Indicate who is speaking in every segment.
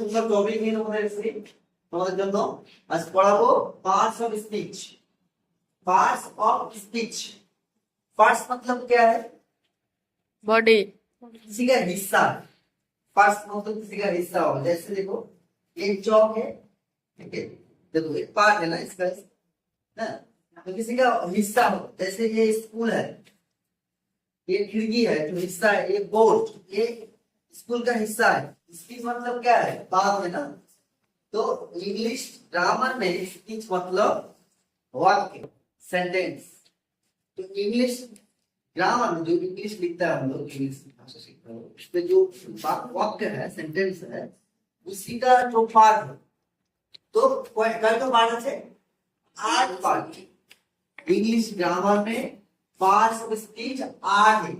Speaker 1: তোমরা টপিক নিয়ে তোমাদের এসেছি তোমাদের জন্য আজ পড়াবো parts of speech. Parts of speech, parts मतलब क्या है?
Speaker 2: बॉडी।
Speaker 1: किसी का हिस्सा। पार्ट्स मतलब किसी का हिस्सा हो, जैसे देखो एक चौक है, ठीक है, देखो एक पार्ट है ना इसका, ना, तो किसी का हिस्सा हो, जैसे ये स्कूल है, ये खिड़की है जो हिस्सा है, ये बोर्ड ये स्कूल का हिस्सा है। स्पीच मतलब क्या है? बात है ना। तो इंग्लिश ग्रामर में स्पीच मतलब वाक्य, सेंटेंस। तो इंग्लिश ग्रामर में जो इंग्लिश लिखता है, हम लोग इंग्लिश भाषा सीखते हैं, उसमें जो वाक्य है, सेंटेंस है, उसी का जो पार्ट है। तो कई तो पार्ट है, 8 पार्ट। इंग्लिश ग्रामर में पार्ट्स ऑफ स्पीच 8 है।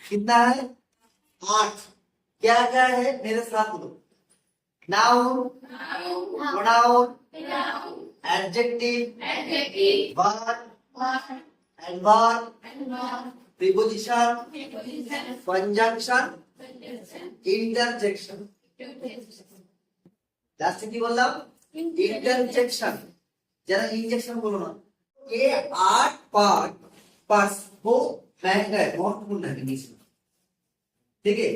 Speaker 1: कितना है? 8। क्या क्या है मेरे साथ बोलो। Noun, pronoun, adjective, verb, adverb, preposition, conjunction, interjection. Last की बोलলাম इंटरजेक्शन, जरा इंजेक्शन बोलो ना। ये 8 पार्ट्स को महंगा है, महत्वपूर्ण है इंग्लिश में, ठीक है।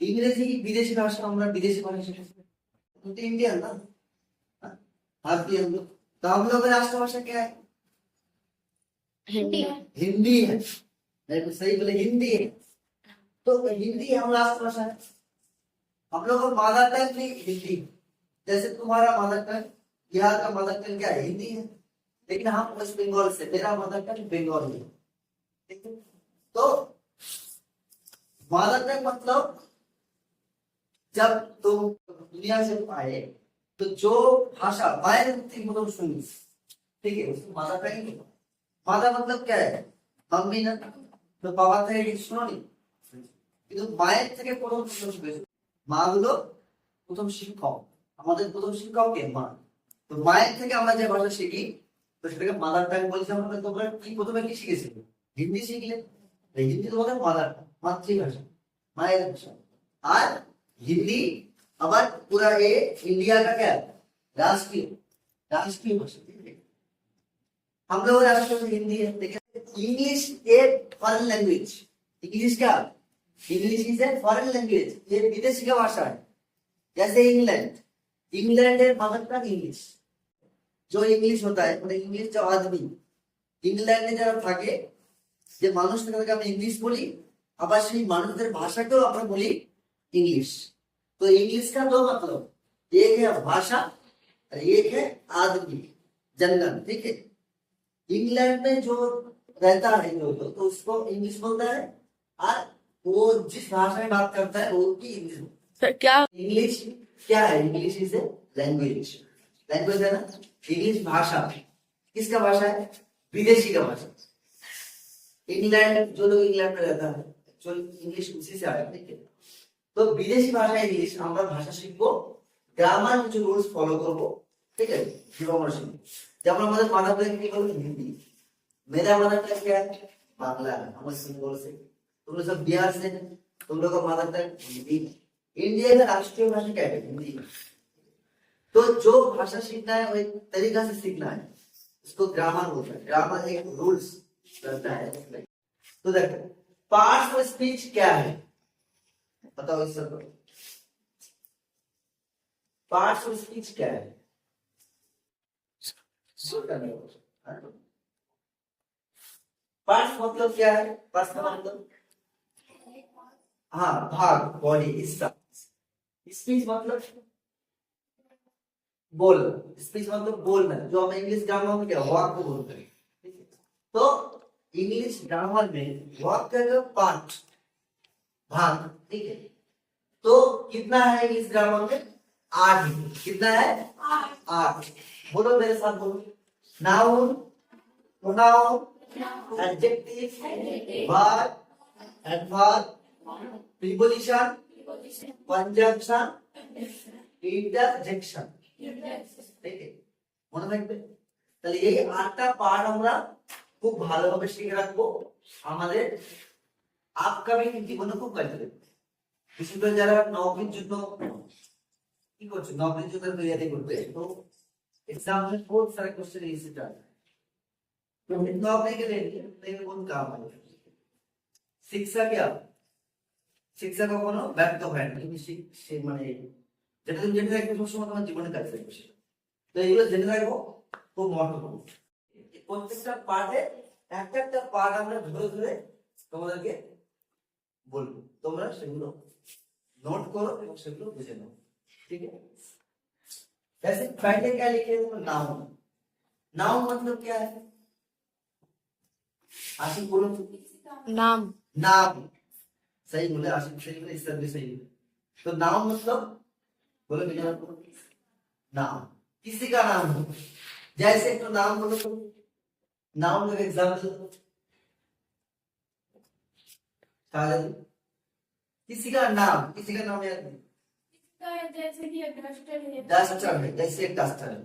Speaker 1: इंग्रेजी की विदेशी भाषा, আমরা विदेशी भाषा শিখেছি, तो इंडियन ना, भारतीय हम लोग। तो हम लोग की राष्ट्रभाषा क्या है?
Speaker 2: हिंदी।
Speaker 1: हिंदी है। नहीं तो सही बोले हिंदी है। तो हिंदी हम राष्ट्रभाषा है। हम लोग का मदर टंग भी हिंदी। जैसे तुम्हारा मदर टंग, बिहार का मदर टंग क्या है? हिंदी है। लेकिन हम वेस्ट बंगाल से, मेरा मदर टंग बंगाली है, ठीक है। तो मदर टंग मतलब जब तुम दुनिया से आए तो जो भाषा मायर मतलब सुनी, ठीक है, उसको मदर टंग नहीं। मदर मतलब क्या है? मम्मी ना, तो बाबा থেকে শুনো নি, কিন্তু মায়ের থেকে প্রথম শিখেছো। মা হলো প্রথম শিক্ষক, আমাদের প্রথম শিক্ষক কে? মা। তো মায়ের থেকে আমরা যে ভাষা শিখি, তো সেটাকে মাদার টাং বলছি আমরা। তোমরা কি প্রথমে কি শিখেছিলে? হিন্দি শিখলে। হিন্দি তোমাদের মাদার টাং, মাতৃভাষা, মায়ের ভাষা। আর हिंदी हमारा पूरा ये इंडिया का क्या राष्ट्रीय भाषा, हम लोग राष्ट्र में हिंदी है। लेकिन इंग्लिश एक फॉरेन लैंग्वेज। इंग्लिश क्या? English is a foreign language, ये विदेशी का भाषा है। जैसे इंग्लैंड है मदर टंग इंग्लिश। जो इंग्लिश होता है मतलब इंग्लिश जो आदमी इंग्लैंडে যারা থাকে, যে মানুষ তাদেরকে আমরা इंग्लिश বলি, আবার সেই মানুষদের ভাষাকেও আমরা বলি इंग्लिश। तो इंग्लिश का दो मतलब, एक है भाषा और एक है आदमी, जनगण, ठीक है। इंग्लैंड में जो रहता है तो उसको इंग्लिश बोलता है, और वो जिस भाषा में बात करता है वो की इंग्लिश।
Speaker 2: सर क्या
Speaker 1: इंग्लिश क्या है? English is a language. Language है ना, इंग्लिश भाषा। किसका भाषा है? विदेशी का भाषा। इंग्लैंड, जो लोग इंग्लैंड में रहता है, जो इंग्लिश उसी से आया, ठीक है। तो विदेशी भाषा इंग्लिश, আমরা ভাষা শিখবো, গ্রামার কিছু রুলস ফলো করব, ঠিক আছে, গ্রামার শিখব। যেমন আমাদের মাদার ট্যাং কি হলো? हिंदी। मेरा मदर टंग क्या है? बांग्ला है, हम सिंबल से। तुम लोग सब बिहार से, तुम लोग का मदर टंग हिंदी। इंडिया का राष्ट्रीय भाषा क्या है? हिंदी। तो जो भाषा सीखना है वो एक तरीका से सीखना है, इसको ग्रामर बोलते हैं। ग्रामर एक रूल्स रहता है। तो देखो पार्ट्स ऑफ स्पीच क्या है, बताओ इस सब। पार्ट्स ऑफ स्पीच क्या है? पार्ट्स मतलब क्या है? पार्ट्स मतलब हाँ भाग, बॉडी, हिस्सा। स्पीच मतलब बोल। स्पीच मतलब बोलना, जो हम इंग्लिश ग्रामर में क्या वाक्य बोलते हैं, ठीक है। तो इंग्लिश ग्रामर में वाक्य का पार्ट, भाग, ठीक है। तो कितना है इंग्लिश ग्रामर में? 8। कितना है? 8। बोलो मेरे साथ, बोलो। Noun, pronoun, adjective, verb, adverb, preposition, conjunction, interjection, ঠিক আছে, মনে থাকবে। তাহলে এই 8টা পার্ট আমরা খুব ভালোভাবে শিখে রাখবো, আমাদের আপকামিং জীবনে খুব কাজে দেবে। বিশেষ করে যারা নবীর জন্য কি করছো নকরি জন্য তৈরি করবে তো एग्जाम में बहुत सारे क्वेश्चन इसी का तो नौकरी के लिए नहीं कौन काम है शिक्षा क्या শিক্ষা কখনো ব্যর্থ হয় না তুমি মানে যেটা তুমি জেনে রাখবে সবসময় তোমার জীবনে কাজে লাগবে সেটা। তো এগুলো জেনে রাখবো খুব মহত্বপূর্ণ প্রত্যেকটা পার্টে একটা একটা পার্ট আমরা ধরে ধরে তোমাদেরকে বলবো তোমরা সেগুলো নোট করো এবং সেগুলো বুঝে নাও ठीक है जैसे पहले क्या लिखे नाउन नाउन मतलब क्या है आशिक बोलो
Speaker 2: नाम
Speaker 1: नाम सही बोले आशिक सही बोले इस तरह भी सही बोले तो नाउन मतलब बोलो मेरा नाम किसी का नाम हो जैसे एक तो नाम बोलो तो नाउन का एग्जांपल काजल किसी का नाम याद नहीं
Speaker 3: जैसे कि डस्टर है
Speaker 1: डस्टर है जैसे एक डस्टर है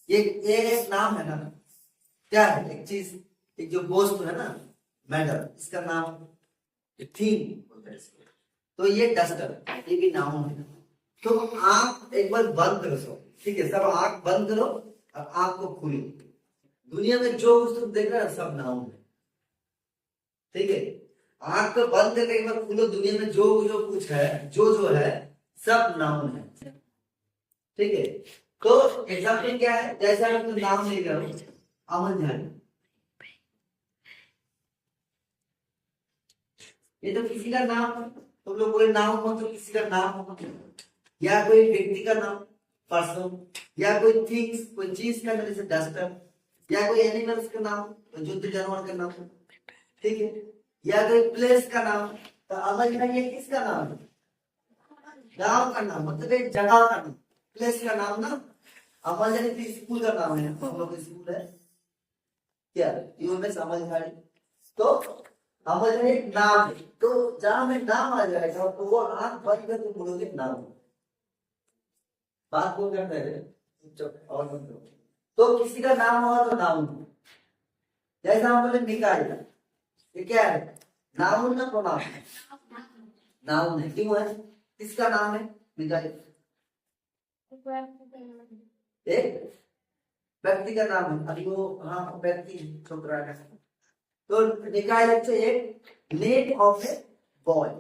Speaker 1: ये एक नाम है ना क्या है एक चीज एक जो वस्तु है ना मैटर इसका नाम थीम बोलते हैं इसको तो ये डस्टर ये भी नाम है तो आंख एक बार बंद करो सब ठीक है सब आंख बंद करो और आंख को खोलो दुनिया में जो कुछ तुम देख रहे हो सब नाम है ठीक है आंख को बंद करके एक बार खोलो दुनिया में जो जो कुछ है जो है सब नाउन है ठीक है तो एग्जाम्पल क्या है जैसे अगर तुम नाम ले रहे हो अमन झाड़ी ये तो किसी का नाम तुम लोग बोले नाम हो तो किसी का नाम हो या कोई व्यक्ति का नाम पर्सन या कोई थिंग्स कोई चीज का नाम जैसे डस्टर या कोई एनिमल्स का नाम जंतु जानवर का नाम ठीक है या कोई प्लेस का नाम तो अमन झाड़ी ये किसका नाम है गांव का नाम मतलब एक जगह का नाम प्लेस का नाम ना अमल झाड़ी तो स्कूल का नाम है हम लोग स्कूल है क्या यूएमएस अमल झाड़ी तो अमल झाड़ी एक नाम है तो जहां में नाम आ जाएगा तो वो आंख बंद कर तुम बोलोगे नाम बात को करते हैं और तो किसी का नाम हुआ तो नाम जैसा हम बोले निकाल ये क्या है नाउन ना प्रोनाउन नाउन है क्यों है किसका नाम है निकालिए एक व्यक्ति का नाम है अभी वो हाँ व्यक्ति छोकरा का तो निकालिए एक name of a boy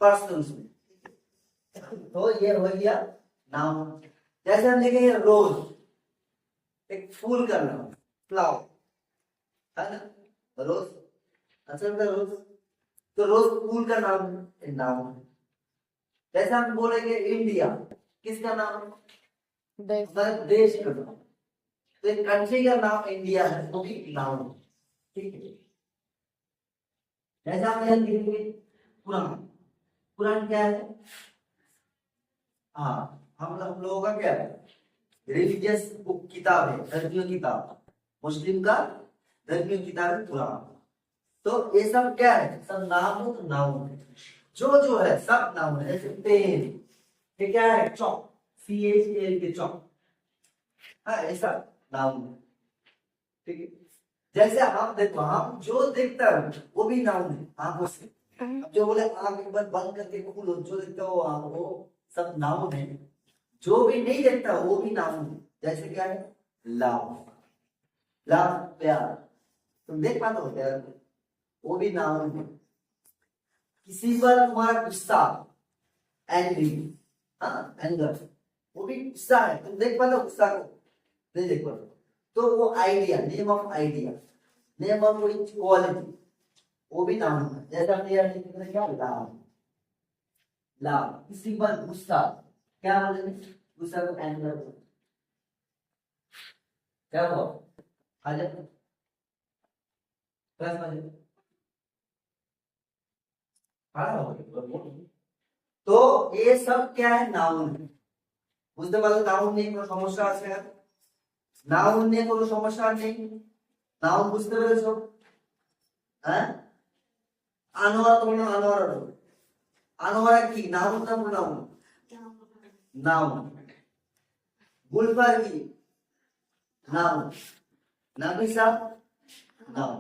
Speaker 1: person तो ये हो गया नाम जैसे हम देखेंगे रोज एक फूल का नाम फ्लावर है ना रोज अच्छा रोज तो रोज फूल का नाम है जैसे हम बोलेंगे इंडिया किसका नाम देश का नाम तो एक कंट्री का नाम इंडिया है वो भी नाम ठीक है जैसे हम यहाँ लिखेंगे कुरान कुरान क्या है हाँ हम लोगों का क्या है रिलीजियस बुक किताब है धर्मीय किताब मुस्लिम का धर्मीय किताब है कुरान तो ये सब क्या है सब नाम हो तो नाम है जो है सब नाम है जैसे पेन ये क्या है चौक CHAL के चौक हाँ ऐसा नाम है ठीक है जैसे हम देखो हम जो देखता है वो भी नाम है आंखों से अब जो बोले आंख एक बार बंद करके खोलो जो देखता हो वो सब नाम है जो भी नहीं देखता वो भी नाम है जैसे क्या है लव लव प्यार तुम देख पाते हो प्यार वो भी नाम है किसी पर तुम्हारा गुस्सा एंग्री हाँ एंगर वो भी गुस्सा है तुम देख पाते हो गुस्सा को नहीं देख पाते तो वो idea name of idea name of कोई क्वालिटी वो भी नाम है जैसे हमने यार क्या लव लव किसी पर गुस्सा क्या बोलेंगे गुस्सा को एंगर क्या हुआ आ जाओ क्लास में तो ये सब क्या है नाउन বুঝতে পারলে নাউন নিয়ে কোনো সমস্যা আছে নাউন নিয়ে কোনো সমস্যা নেই নাউন বুঝতে পেরেছো হ্যাঁ আনোয়ার তোমরা আনোয়ার কি নাউন না প্রোনাউন नाउन गुलफर की नाउन नबीसा नाउन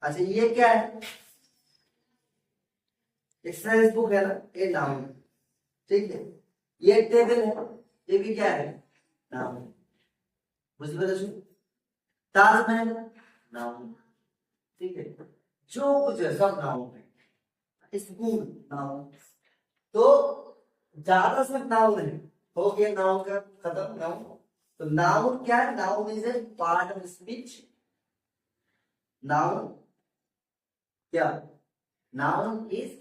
Speaker 1: अच्छा ये क्या है एक्सरसाइज बुक है ना ये नाउन ठीक है ये टेबल है, ये भी क्या है, नाउन। बुझ गए? ताजमहल नाउन, ठीक है, जो कुछ है सब नाउन है। School noun. तो ज्यादा सब नाउन है, हो गया नाउन का खत्म। नाउन तो नाउन क्या है? Noun is a part of speech. Noun क्या? Noun is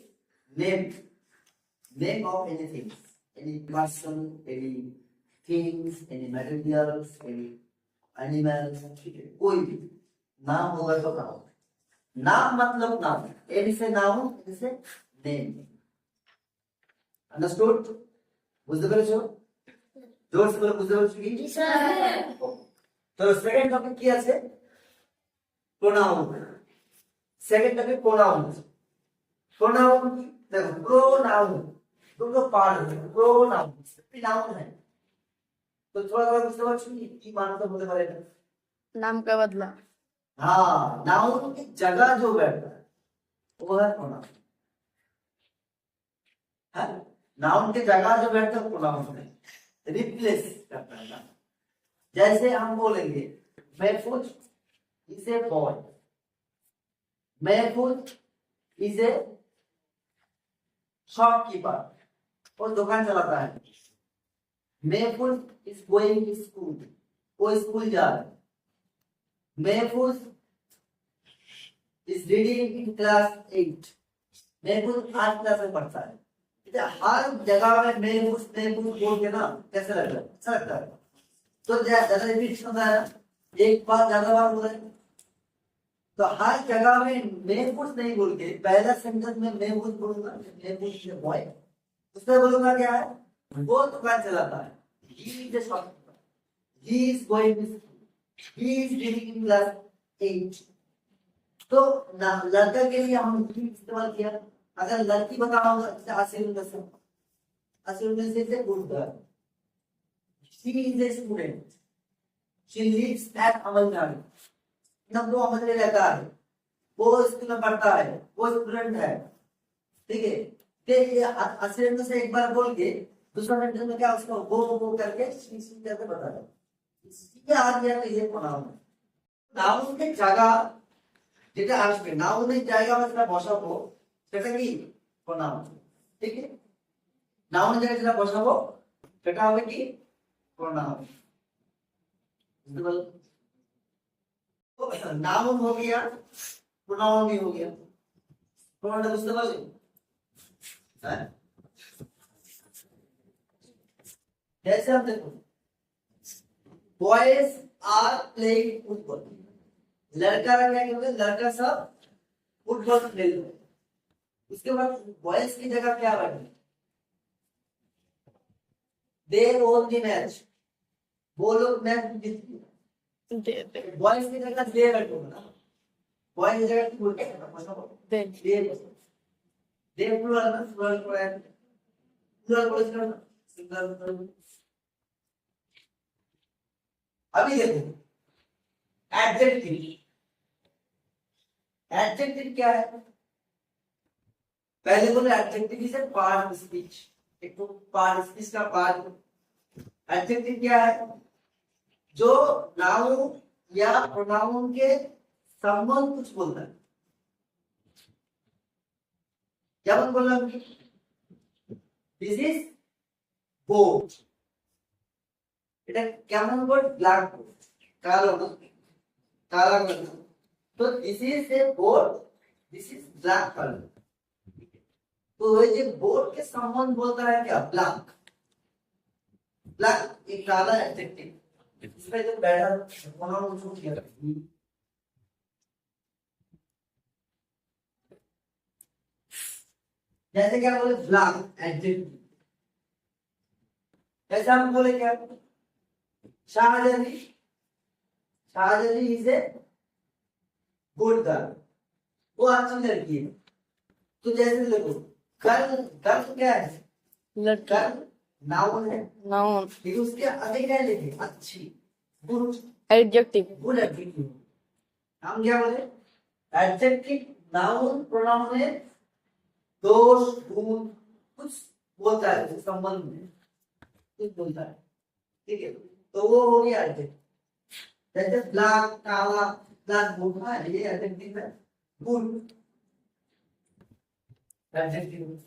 Speaker 1: name, name of anything, any person, any things, any materials, any animals, ठीक है, कोई भी नाम होगा तो नाउन। नाम मतलब नाम, एनी से नाउन, एनी से नेम। अंडरस्टूड? बुझते पेरेছো? जोर से बोलो, बुझते पेरेছো কি? তো সেকেন্ড টপিক কি আছে? Pronoun. Second topic pronoun. Pronoun কি? দেখো প্রোনাউন দুটো পার্ট আছে, প্রোনাউন নাউন है। तो थोड़ा थोड़ा बुझते পারছো কি মানতে হতে পারে এটা?
Speaker 2: नाम का बदला।
Speaker 1: हाँ, नाउन की जगह जो बैठता है वो है प्रोनाउन। है नाउन की जगह जो बैठता है प्रोनाउन है, रिप्लेस करता है ना। जैसे हम बोलेंगे महफूज इज ए बॉय, महफूज इज ए शॉपकीपर, वो दुकान चलाता है। महफूज इज गोइंग टू स्कूल, वो स्कूल जा रहा है। महफूज इज रीडिंग इन क्लास 8, महफूज 8 क्लास में पढ़ता है। हर जगह में महफूज महफूज बोल के ना कैसे लगता है? अच्छा लगता है। तो ज्यादा रिपीट होता है, एक बार ज्यादा बार बोल रहे हैं, तो हर जगह में महफूज नहीं बोल के पहला सेंटेंस में महफूज बोलूंगा, महफूज इज बॉय, उसमें बोलूंगा क्या है? वो दुकान चलाता है। He is a shopkeeper, he is going to school, he is reading in class 8। तो लड़का के लिए हम ही इस्तेमाल किया। अगर लड़की बताओ से good girl, she is a student, she lives at Amalnadu, मतलब वो अमल में रहता है, वो स्कूल में पढ़ता है, वो स्टूडेंट है, ठीक है। तो ये असिलेंट से एक बार बोल के दूसरा सेंटेंस में क्या उसको वो करके शी करके बता दो, ये आ गया। तो ये नाउन है। नाउन की जगह যেটা আসবে, নাউনের জায়গা আমরা যেটা বসাবো সেটা কি? প্রোনাউন, ঠিক আছে। নাউনের জায়গায় যেটা বসাবো সেটা হবে কি? প্রোনাউন। বুঝতে পারলে? तो नाउन हो गया, प्रोनाउन भी हो गया। प्रोनाउन बुझते पारले? हैं? जैसे हम देखो बॉयज आर प्लेइंग फुटबॉल, लड़का क्या कहते? लड़का सब फुटबॉल खेल रहे हैं। उसके बाद बॉयज की जगह क्या बैठे? दे ओन द मैच, वो लोग मैच जीत गए। बॉयज की जगह दे बैठो ना, बॉयज की जगह फुल दे दे प्लुरल ना, प्लुरल को ऐड प्लुरल को इसका सिंगल। अभी देखो एडजेक्टिव, एडजेक्टिव क्या है? पहले बोले adjective is a part of speech, एक तो पार्ट स्पीच का पार्ट। एडजेक्टिव क्या है? जो नाउन या प्रोनाउन के संबंध कुछ बोलता है। क्या बोल रहा हूं? दिस इज बोर्ड, এটা কেমন বোর্ড? ব্ল্যাক বোর্ড, কালো না, কালা কালার। तो this is a board, this is black colour. तो ये बोर्ड के संबंध बोलता है क्या? ब्लैक। ब्लैक एक काला एडजेक्टिव, इसमें जो बैठा प्रोनाउन उसको किया जैसे क्या बोले? Black adjective. जैसे हम बोले क्या? Shahjahani, Shahjahani is a good girl, वो अच्छी लड़की है। तो जैसे देखो गर्ल, गर्ल क्या है?
Speaker 2: लड़का।
Speaker 1: गर्ल नाउन है,
Speaker 2: नाउन।
Speaker 1: लेकिन उसके आगे क्या लिखे? अच्छी, गुड,
Speaker 2: एडजेक्टिव।
Speaker 1: Good adjective. हम क्या बोले? एडजेक्टिव नाउन प्रोनाउन में दोष गुण कुछ बोलता है संबंध में। कुछ बोलता है, ठीक है, तो वो हो गया एडजेक्टिव। जैसे ब्लैक, काला, ब्लैक बोलना है, ये एडजेक्टिव है। Good adjective.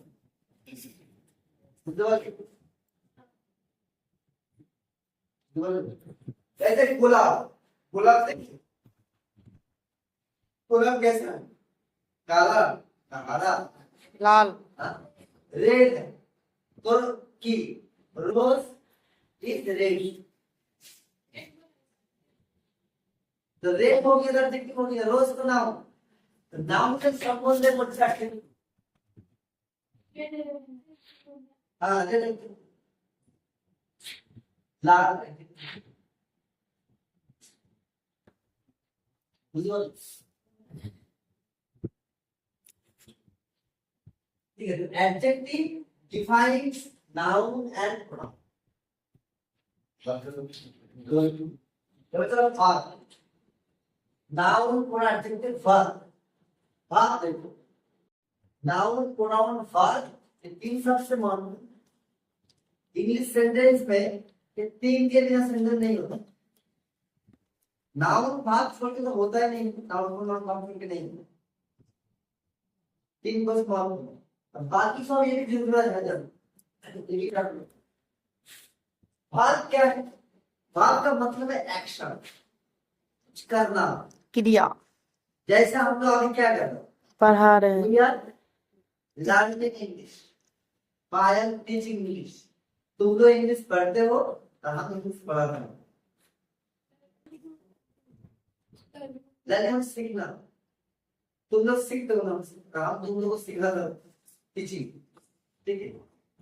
Speaker 1: जैसे गुलाब, गुलाब देखिए, गुलाब कैसा है? काला, हरा,
Speaker 2: लाल,
Speaker 1: रेड है। तो की रोज इज रेड, तो रेड हो गया, एडजेक्टिव हो गया, रोज तो नाउन, तो नाउन से संबंध है मुझसे। हाँ रेड, लाल, बुझिए, ठीक है, तो adjective defines noun and pronoun. मतलब फर्क, नाउन प्रोनाउन एडजेक्टिव फर्क, फर्क देखो, नाउन प्रोनाउन फर्क, ये तीन सबसे महत्वपूर्ण। इंग्लिश सेंटेंस में ये तीन के बिना सेंटेंस नहीं होता। नाउन फर्क छोड़ के तो होता ही नहीं, नाउन प्रोनाउन फर्क छोड़ के नहीं होता। तीन बस मालूम है, अब बाकी सब ये भी जरूरत है। जब फर्क क्या है? फर्क का मतलब है एक्शन, कुछ करना।
Speaker 2: क्रिया,
Speaker 1: जैसे हम लोग अभी क्या कर रहे हैं?
Speaker 2: पढ़ा रहे हैं।
Speaker 1: We are learning English. I am teaching English. तुम लोग इंग्लिश पढ़ते हो तो हम इंग्लिश पढ़ा रहे हैं। लर्निंग सीखना, तुम लोग सीखते हो ना, काम तुम लोग को सीखना था, टीचिंग, ठीक है,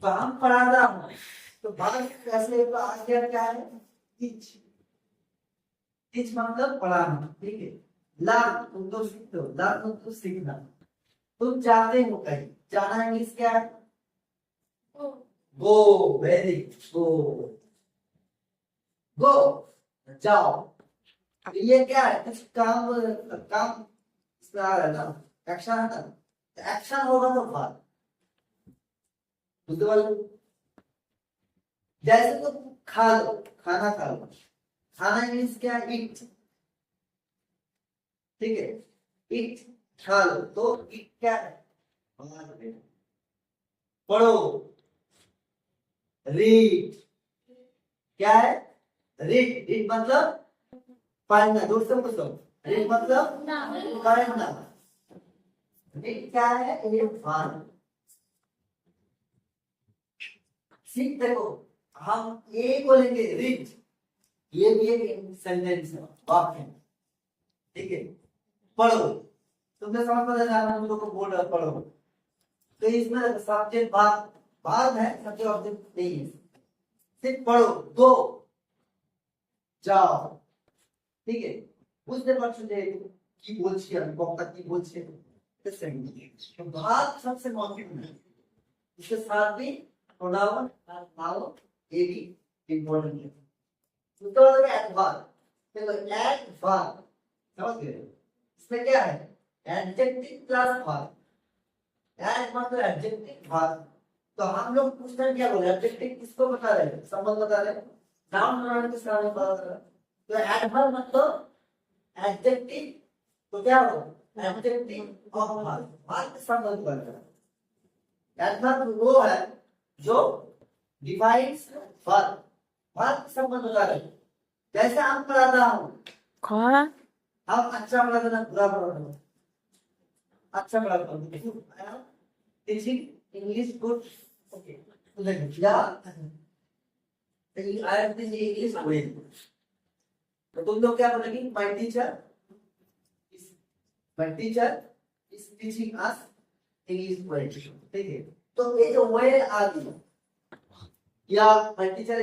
Speaker 1: तो हम पढ़ा रहा हूँ, तो बात कैसे तो आगे क्या है? टीच, टीच मतलब पढ़ाना, ठीक है। लर्न तुम लोग सीखते हो, लर्न मतलब सीखना। तुम जाते हो कहीं, जाना इंग्लिश क्या है? गो, वेरी गो, गो, जाओ। ये क्या है? कुछ काम, काम इसमें आ रहा है ना, एक्शन है ना, एक्शन होगा तो बात बुझते वाले। जैसे तो खा लो, खाना खा लो, खाना इंग्लिश क्या है? ईट, ठीक है, ईट, खा लो, तो ईट क्या है? पढ़ो, रीड, क्या है? रीड, रीड मतलब पढ़ना, दूर से पूछो, रीड मतलब पढ़ना, रीड क्या है? ये पढ़ना। सीख, देखो हम ये बोलेंगे रीड, ये भी एक सेंटेंस है, वाक्य, ठीक है। पढ़ो, तुमने समझ में आया, हम लोग को बोल रहा पढ़ो, तो इसमें सब्जेक्ट भाग, भाग है, सब्जेक्ट ऑब्जेक्ट नहीं है, सिर्फ पढ़ो। गो, जाओ, ठीक है। বুঝতে পারছো যে কি বলছি আমি, বক্তা কি বলছে, तो भाग सबसे महत्वपूर्ण है। इसके साथ भी प्रोनाउन और नाउन ये भी इम्पोर्टेंट है। उसके बाद है एडवर्ब, देखो एडवर्ब समझ गए, इसमें क्या है? एडजेक्टिव प्लस वर्ब, एड मतलब एडजेक्टिव वर्ब। तो हम लोग पूछते हैं क्या बोले, एडजेक्टिव किसको बता रहे हैं? संबंध बता रहे हैं, नाउन प्रोनाउन के साथ बता रहे हैं। तो एडवर्ब मतलब एडजेक्टिव, तो क्या हो? एडजेक्टिव और वर्ब, वर्ब के संबंध बन रहा है। एडवर्ब वो है जो डिफाइंस वर्ब, वर्ब के संबंध बता रहे हैं। जैसे हम पढ़ाता हूँ,
Speaker 2: कौन?
Speaker 1: हम अच्छा पढ़ाते ना बुरा पढ़ाते, अच्छा पढ़ाता हूँ, टीचिंग इंग्लिश गुड, ओके, तो देखो या I am teaching English well, तो तुम लोग क्या बोलेंगे? My teacher is teaching us English well, ठीक है। तो ये जो वेल आ गई, या my teacher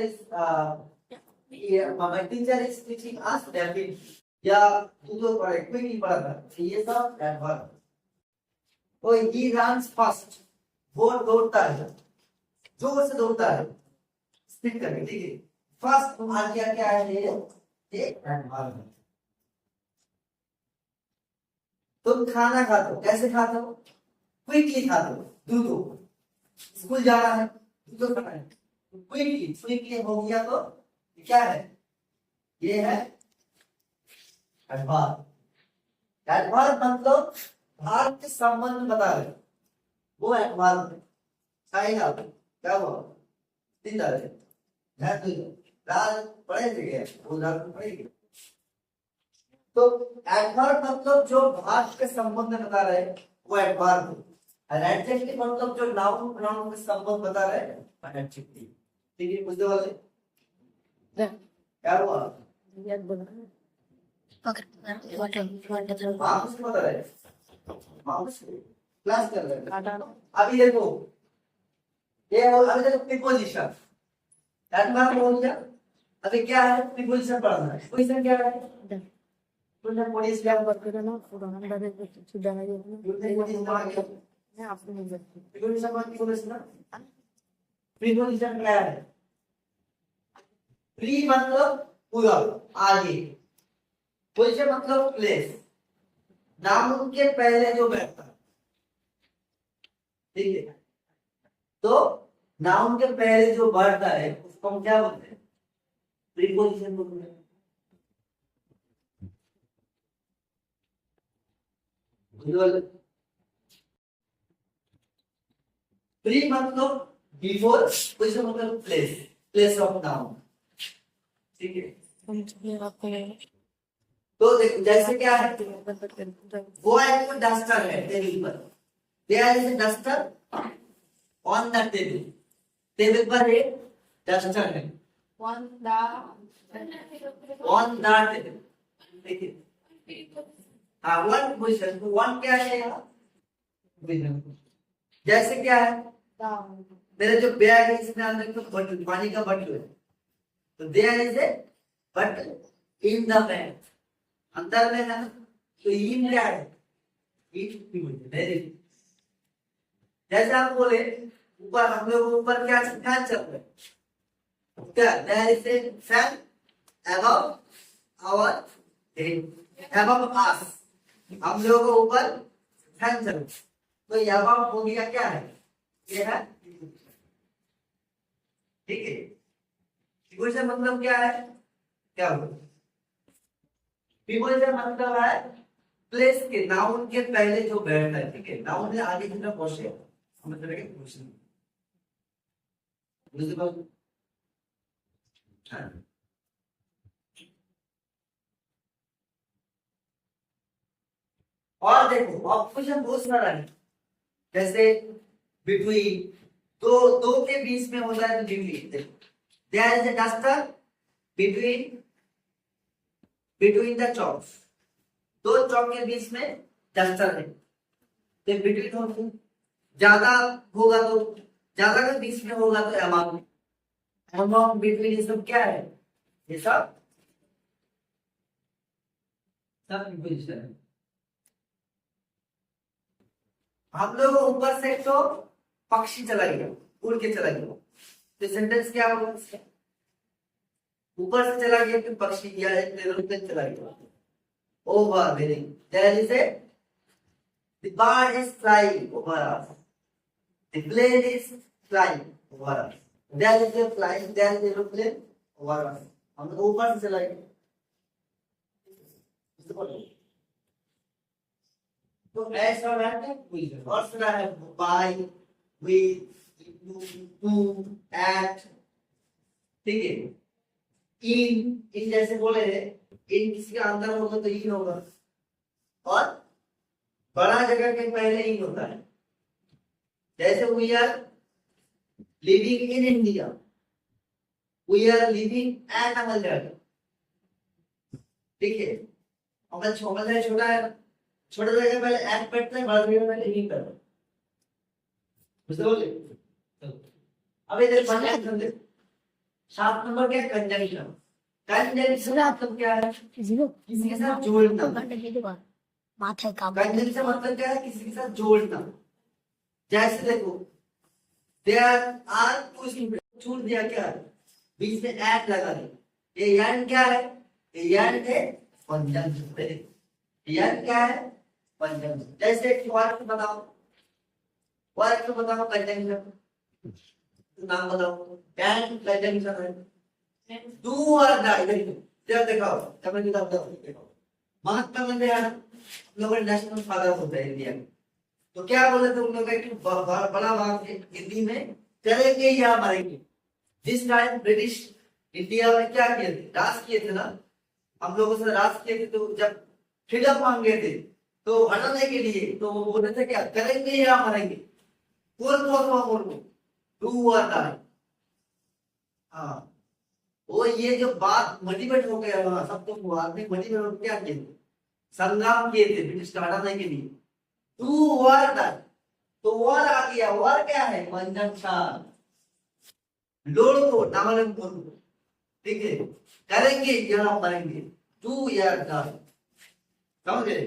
Speaker 1: is teaching us David, या तू तो पढ़े कोई नहीं पढ़ा था, ये सब एडवर्ब। तो ही रन्स फास्ट, वो दौड़ता है, जोर से दौड़ता है, स्पीड करके, ठीक है। फास्ट आ गया, क्या है ये? एडवर्ब। तुम खाना खाते हो, कैसे खाते हो? क्विकली खाते हो, दूधो, स्कूल जाना है, दूधो खाना है, क्विकली हो गया तो ये क्या है? ये है एडवर्ब। एडवर्ब मतलब भाग के संबंध बता रहे, वो एडवर्ब है। आएगा क्या हुआ? तीन तरह से ध्यान दो, रात पढ़े थे वो रात में पढ़ेगी। तो एडवर्ब मतलब जो भाग के संबंध बता रहे वो एडवर्ब है, और एडजेक्टिव मतलब जो नाउन प्रोनाउन के संबंध बता रहे वो एडजेक्टिव। ठीक है, बुझते वाले क्या हुआ?
Speaker 2: याद बोला
Speaker 1: माउस बता रहे, माउस क्लास कर रहे हैं।
Speaker 2: काटा
Speaker 1: अभी देखो ये और अभी देखो प्रीपोजिशन, एडवर्ब हो गया। अभी क्या है? प्रीपोजिशन पढ़ना है। प्रीपोजिशन क्या है? तुमने पोलिस क्या
Speaker 2: करके ना पुराना दादा सुधा है
Speaker 1: प्रीपोजिशन आ गया।
Speaker 2: मैं आपको नहीं जानती
Speaker 1: प्रीपोजिशन का प्रीपोजिशन ना, प्रीपोजिशन क्या है? प्री मतलब पूरा, आगे। पोजीशन मतलब प्लेस, नाउन के पहले जो बैठता है। ठीक है, तो नाउन के पहले जो बैठता है उसको हम क्या बोलते हैं? प्रीपोजिशन बोलते हैं। प्री मतलब बिफोर, पोजीशन मतलब प्लेस, प्लेस ऑफ नाउन। ठीक है, तो देखो जैसे क्या है, वो एक डस्टर है टेबल पर, there is a duster on the table, table पर एक डस्टर है ऑन द टेबल। देखिए हाँ, वन पोजीशन, तो वन क्या है यहाँ? जैसे क्या है, मेरा जो बैग है इसमें अंदर तो बटन, पानी का बटन है, तो there is a button in the bag, अंदर में है ना, तो इन क्या है? वेरी, जैसे आप बोले ऊपर, हम लोग ऊपर क्या फैन चल रहा है, क्या there is a fan above our head, above us, हम लोगों को ऊपर फैन चल रहा है, तो ये अबव हो गया क्या है? ये है। ठीक है, प्रीपोजिशन मतलब क्या है? क्या बोल, प्रीपोजिशन मतलब है प्लेस के, नाउन के पहले जो बैठता है। ठीक है, नाउन है आगे की तरफ पहुंचे, समझ रहे हैं प्रीपोजिशन। दूसरी बात, हाँ, और देखो ऑप्शन बहुत सारा है, जैसे बिटवीन, दो के बीच में होता है तो बिटवीन। देखो there is a duster between the chalks, दो चौक के बीच में डस्टर है, तो बिटवीन होगा। ज्यादा होगा तो, ज्यादा के बीच में होगा तो अमंग, अमंग बिटवीन, ये सब क्या है? ये सब प्रीपोजिशन है। हम लोग ऊपर से तो पक्षी चला गया, उड़ के चला गया, तो सेंटेंस क्या होगा इसका? ऊपर से चला गया कि पक्षी या एरोप्लेन चला गया। Over, very, there is a, the bird is flying over us, the plane is flying over us, there is a flying, there is aeroplane over us, हम लोग ऊपर से चला गया। तो ऐसा है कि और सुना है बाय, विद, टू, एट। ठीक है, इन जैसे बोले, इन किसी के अंदर होगा तो इन होगा, और बड़ा जगह के पहले इन होता है। जैसे we are living in India, we are living at Amalgarh. ठीक है, अमलगढ़ छोटा है, छोटा जगह पहले एट बैठता है, बड़ा जगह पहले इन करता है। बोले अब इधर बनना 7 नंबर क्या? कंजंक्शन। कंजंक्शन मतलब क्या है? किसी के साथ जोड़ना। कंजंक्शन मतलब क्या है? किसी के साथ जोड़ना। जैसे देखो देयर आर टू स्टूडेंट्स, छोड़ दिया क्या है? बीच में एट लगा दिया, ये एंड क्या है? ये एंड है कंजंक्शन। एंड क्या है? कंजंक्शन। जैसे एक वर्ड बताओ, वर्ड बताओ कंजंक्शन। नाम बताओ। कैन कंजंक्शन है। डू और डाई देखो दिखाओ तब किताब देखो। महात्मा गांधी है हम लोग नेशनल फादर होते हैं इंडिया में। तो क्या बोले थे उन लोग कि बड़ा भाग हिंदी में चलेंगे या मरेंगे। जिस टाइम ब्रिटिश इंडिया में क्या किए थे, राज किए थे ना, हम लोगों से राज किए थे। तो जब फ्रीडम मांगे थे तो हटाने के लिए तो वो बोले थे क्या करेंगे या मरेंगे। बोल डू और डाई। हाँ वो ये जो बात मोटिवेट हो गया वहां सबको आदमी मोटिवेट हो क्या किए थे, संग्राम किए थे ब्रिटिश को हटाने के लिए। To war die. तो war आ गया। war क्या है, कंजंक्शन। लोड़ो नामन बोलो, ठीक है, करेंगे या मरेंगे। टू या डाई, समझ गए।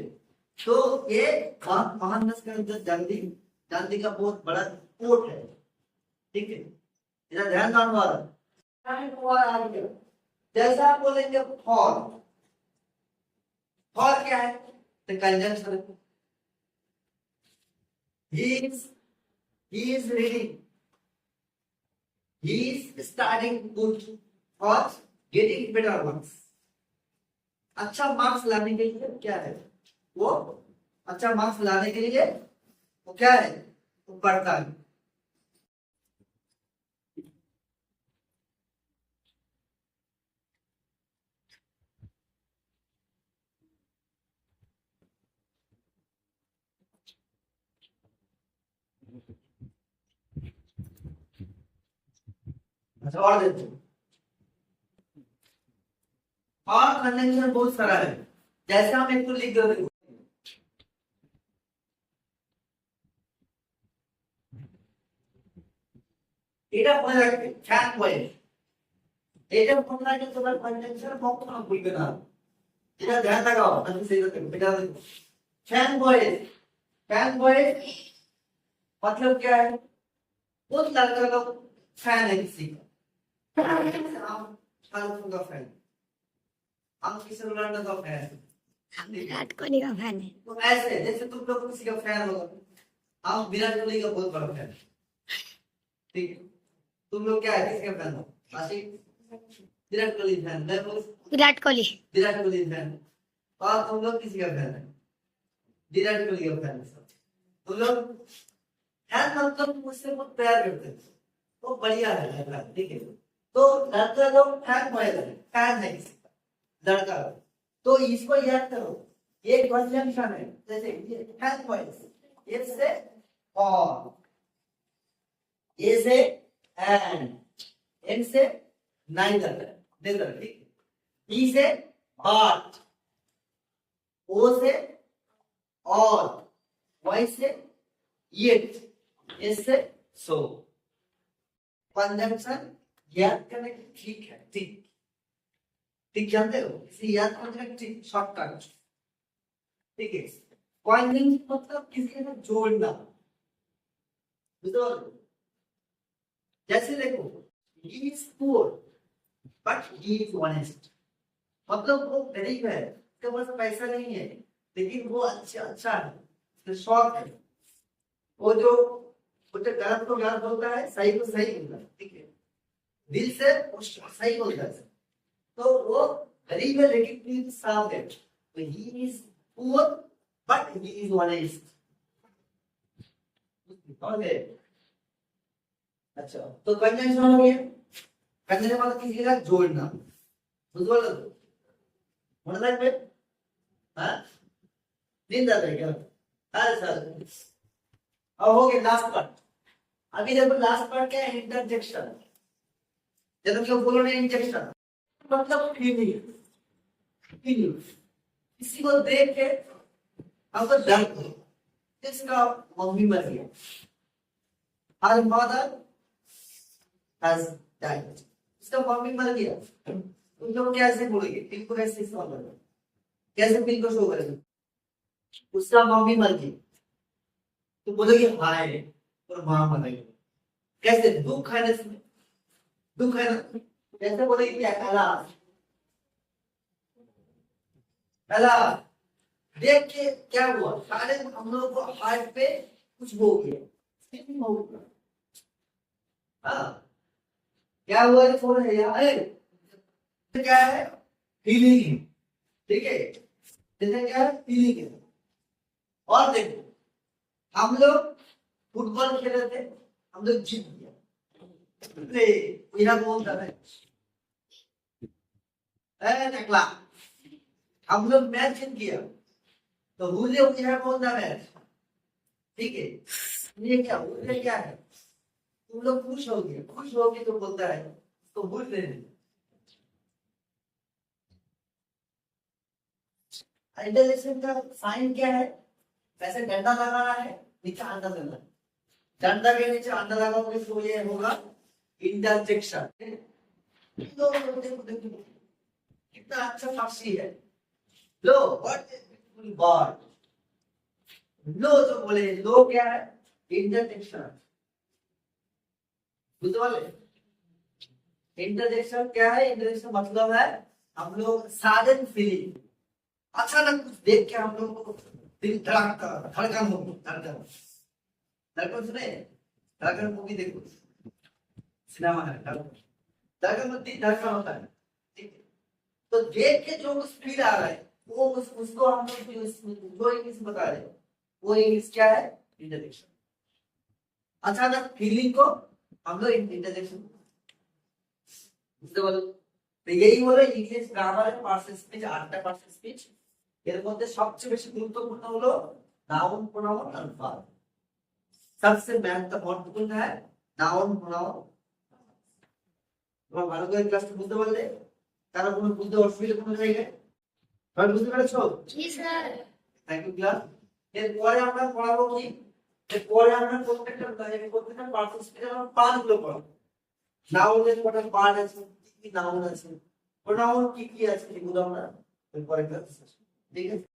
Speaker 1: तो ये महानस का जो गांधी का बहुत बड़ा कोट है, ठीक है। इधर ध्यान वाला जैसा आप बोलेंगे फॉर। फॉर क्या है, तो conjunction. he is reading, he is studying good for getting better marks। अच्छा मार्क्स लाने के लिए क्या है वो, अच्छा मार्क्स लाने के लिए वो क्या है, वो पढ़ता है। अच्छा और देखो, और कंजंक्शन बहुत सारा है। जैसे हम एक तो लिख दो, এটা মনে রাখবে ফ্যান পয়েন্ট। এটা মনে রাখলে তোমার কনজেকশন কখনো ভুলবে না। এটা ধ্যান রাখাও, আমি সেই এটা फैन बॉयज। फैन बॉयज मतलब क्या है, उस लड़का का फैन है किसी का। हम शाहरुख का फैन, हम किसी रोनाल्डो का फैन,
Speaker 2: हम विराट कोहली का फैन है।
Speaker 1: तो ऐसे जैसे तुम लोग किसी का फैन होगा, हम विराट कोहली का बहुत बड़ा फैन, ठीक है। तुम लोग क्या है, किसके फैन हो, आशिक विराट कोहली फैन,
Speaker 2: विराट कोहली
Speaker 1: फैन। और तुम लोग किसी का फैन है, विराट कोहली का फैन है। तुम लोग फैन मतलब मुझसे बहुत प्यार करते हैं, तो बढ़िया है, ठीक है। तो लड़का लोग फैन बॉय है, फैन है किसी का लड़का। तो इसको याद करो, ये कंजंक्शन है। जैसे ये फैन बॉय, ये से और, ये से एंड, एन से नाइदर, नेदर, ठीक है। ई से बट, ओ से और, वाई से येट, एस से सो। कंजंक्शन याद करने की ठीक है, ठीक ठीक जानते हो, इसे याद करने का ठीक शॉर्टकट, ठीक है। कंजंक्शन मतलब किसी के साथ जोड़ना, बुझे। जैसे देखो, he is poor but he is honest। मतलब वो गरीब है, उसके पास पैसा नहीं है, लेकिन वो अच्छा है, तो शौक है। वो जो गलत को गलत बोलता है, सही को सही बोलता है, ठीक है, दिल से वो सही बोलता है। तो वो गरीब है लेकिन दिल साफ है, तो he is poor but he is honest। Okay, अच्छा तो कंजंक्शन हो गया। कंजंक्शन मतलब किसी के साथ जोड़ना, बुझो मन रखबे। हाँ नींद आ रही क्या, अरे सर अब हो गया लास्ट पार्ट। अभी देखो लास्ट पार्ट क्या है, इंटरजेक्शन। जब क्यों बोलो नहीं इंजेक्शन मतलब फीलिंग, फीलिंग किसी को देख के हमको डर, जिसका मम्मी मर गया, हर मदर has died, इसका मम्मी मर गया, तुम लोग कैसे बोलोगे, दिल को कैसे शो करोगे, कैसे दिल को शो करोगे, उसका मम्मी मर गई तो बोलोगे हाय और मां मर गई। कैसे दुख है ना, दुख है ना, कैसे बोलेगी क्या, अला देख के क्या हुआ, सारे हम लोग को हार्ट पे कुछ हो गया, हाँ क्या हुआ है थोड़ा है यार, अरे क्या है फीलिंग, ठीक है, जैसे क्या है फीलिंग। और देखो हम लोग फुटबॉल खेले थे, हम लोग जीत गया, प्ले we have won the match, टकला हम लोग मैच जीत गया, तो हुए we have won the match, ठीक है। ये क्या हुए क्या है, तुम लोग खुश होगे, खुश होगे तो बोलता है तो भूल नहीं। इंटरजेक्शन का साइन क्या है, वैसे डंडा लगा रहा है, नीचे अंडा लगा है, डंडा के नीचे अंडा लगाओगे तो ये होगा इंटरजेक्शन। देखो कितना अच्छा फारसी है। लो व्हाट इज वर्ड, लो जो बोले, लो क्या है इंटरजेक्शन, बुझ वाले। इंटरजेक्शन क्या है, इंटरजेक्शन मतलब है हम लोग सडन फीलिंग, अचानक कुछ देख के हम लोग को दिल धड़का धड़कन हो, धड़कन धड़कन सुने, धड़कन मूवी देखो, सिनेमा है धड़कन, धड़कन में दिल धड़कन होता है, ठीक है। तो देख के जो कुछ फील आ रहा है वो उसको हम लोग जो इंग्लिश बता रहे हैं वो इंग्लिश क्या है इंटरजेक्शन। अचानक फीलिंग को हम लोग इंटरजेक्शन, তো এই হলো ইংলিশ গ্রামারের পার্সন স্পিচ, 8টা পার্সন স্পিচ। এর মধ্যে সবচেয়ে বেশি গুরুত্বপূর্ণ হলো নাউন প্রোনাউন আর ভার্ব। सबसे महत्वपूर्ण है নাউন প্রোনাউন। তোমরা ভালো করে ক্লাসটা বুঝতে পারলে, কারো কোনো বুঝতে অসুবিধা কোনো জায়গায়, সবাই বুঝতে পেরেছো?
Speaker 2: जी सर।
Speaker 1: Thank you class. এরপরে আমরা পড়াবো কি, এরপরে আমরা প্রত্যেকটা পার্সন স্পিচ আমরা পার্টগুলো পড়াবো। নাউনের কটা পার্ট আছে, কি নাউন আছে, প্রোনাউন কি কি আছে, এগুলো আমরা এরপরে ক্লাস, ঠিক আছে।